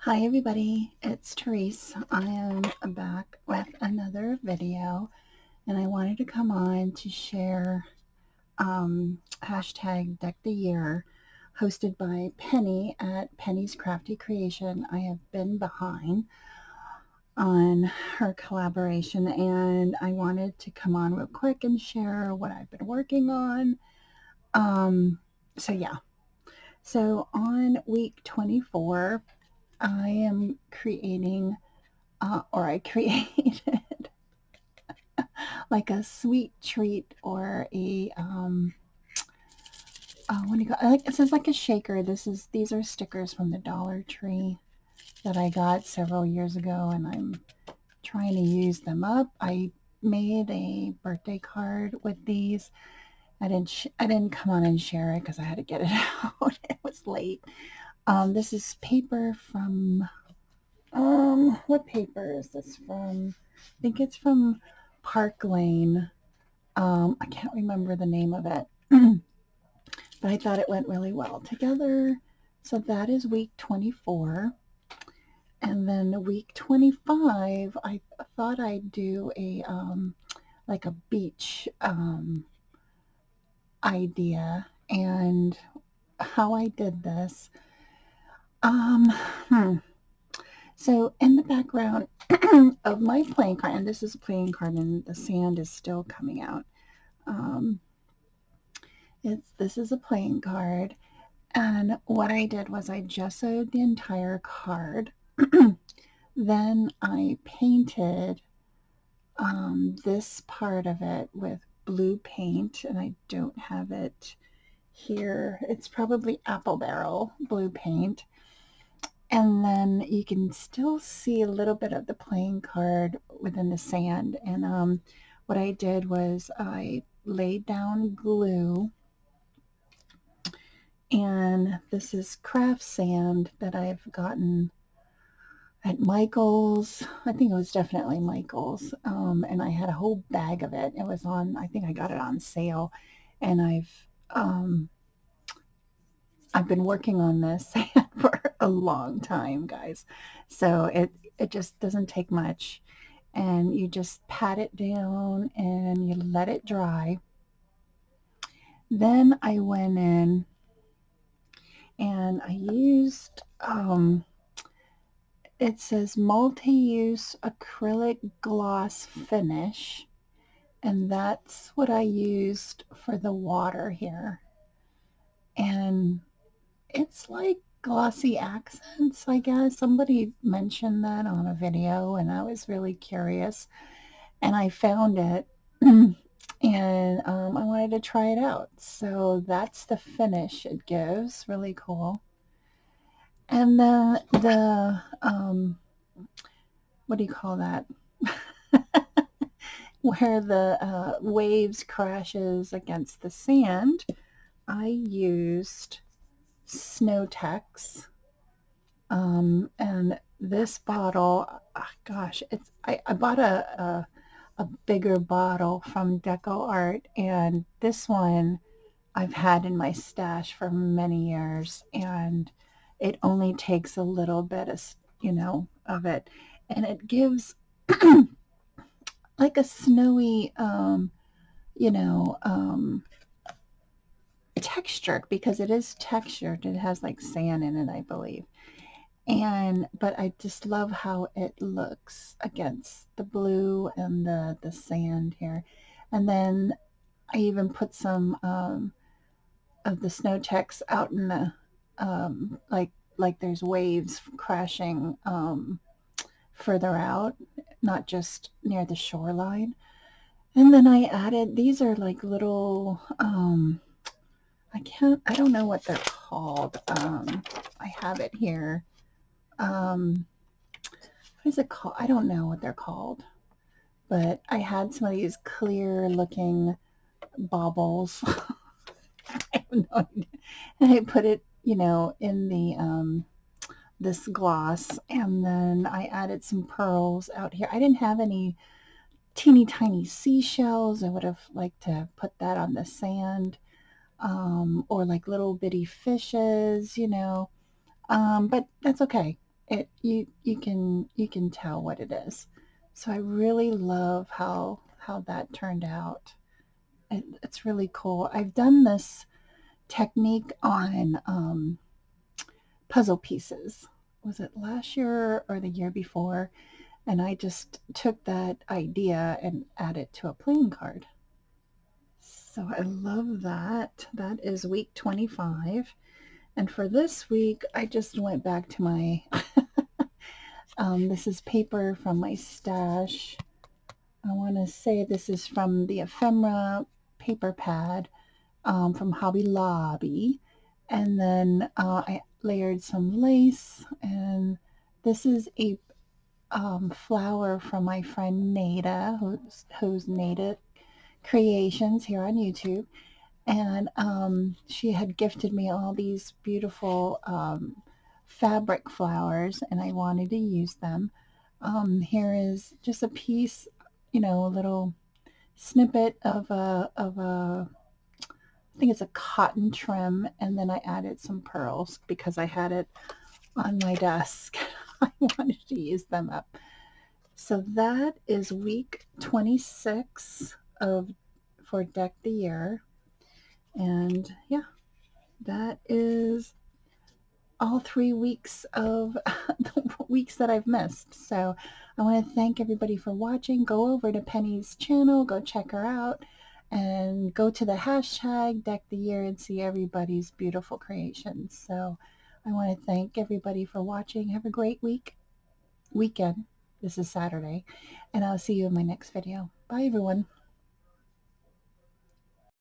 Hi everybody, it's Tereese. I am back with another video and I wanted to come on to share hashtag Deck the Year hosted by Penny at Penny's Crafty Creation. I have been behind on her collaboration and I wanted to come on real quick and share what I've been working on. Um, so yeah, so on week 24, I am creating or I created like a sweet treat or a what do you call it? Like, it says like a shaker. These are stickers from the Dollar Tree that I got several years ago, and I'm trying to use them up. I made a birthday card with these. I didn't come on and share it because I had to get it out. It was late. This is paper from what paper is this from? I think it's from Park Lane. I can't remember the name of it, but I thought it went really well together. So that is week 24. And then week 25, I thought I'd do a like a beach idea. And how I did this. Um, hmm. So in the background of my playing card, and this is a playing card, and the sand is still coming out. Um, this is a playing card, and what I did was I gessoed the entire card. Then I painted this part of it with blue paint, and I don't have it here. It's probably apple barrel blue paint. And then you can still see a little bit of the playing card within the sand. And what I did was I laid down glue, and this is craft sand that I've gotten at Michael's. I think it was definitely Michael's. And I had a whole bag of it. It was on, I think I got it on sale. And I've been working on this for a long time, guys. So it just doesn't take much. And you just pat it down and you let it dry. Then I went in and I used it says multi-use acrylic gloss finish, and that's what I used for the water here. And it's like glossy accents, I guess. Somebody mentioned that on a video, and I was really curious, and I found it, and I wanted to try it out. So that's the finish it gives. Really cool. And then what do you call that? Where the waves crashes against the sand, I used Snowtex. And this bottle, gosh, I bought a bigger bottle from Deco Art, and this one I've had in my stash for many years, and it only takes a little bit of, of it, and it gives like a snowy, you know, texture because it is textured. It has like sand in it, I believe. And but I just love how it looks against the blue and the sand here. And then I even put some of the snow checks out in the like there's waves crashing further out, not just near the shoreline. And then I added, these are like little I don't know what they're called. I have it here. Um, what is it called? I don't know what they're called. But I had some of these clear looking baubles. I have no idea. And I put it, in the this gloss, and then I added some pearls out here. I didn't have any teeny tiny seashells. I would have liked to put that on the sand, or like little bitty fishes, but that's okay. you can tell what it is. So I really love how that turned out. It's really cool. I've done this technique on puzzle pieces. Was it last year or the year before? And I just took that idea and added to a playing card. So I love that. That is week 25. And for this week, I just went back to my, this is paper from my stash. I want to say this is from the ephemera paper pad from Hobby Lobby. And then I layered some lace. And this is a flower from my friend Nada, who's Nada Creations here on YouTube. And she had gifted me all these beautiful fabric flowers, and I wanted to use them. Here is just a piece, a little snippet of a I think it's a cotton trim, and then I added some pearls because I had it on my desk. I wanted to use them up. So that is week 26 of for Deck the Year. And yeah, that is all 3 weeks of the weeks that I've missed. So I want to thank everybody for watching. Go over to Penny's channel, go check her out, and go to the hashtag Deck the Year and see everybody's beautiful creations. So I want to thank everybody for watching. Have a great weekend. This is Saturday, and I'll see you in my next video. Bye, everyone.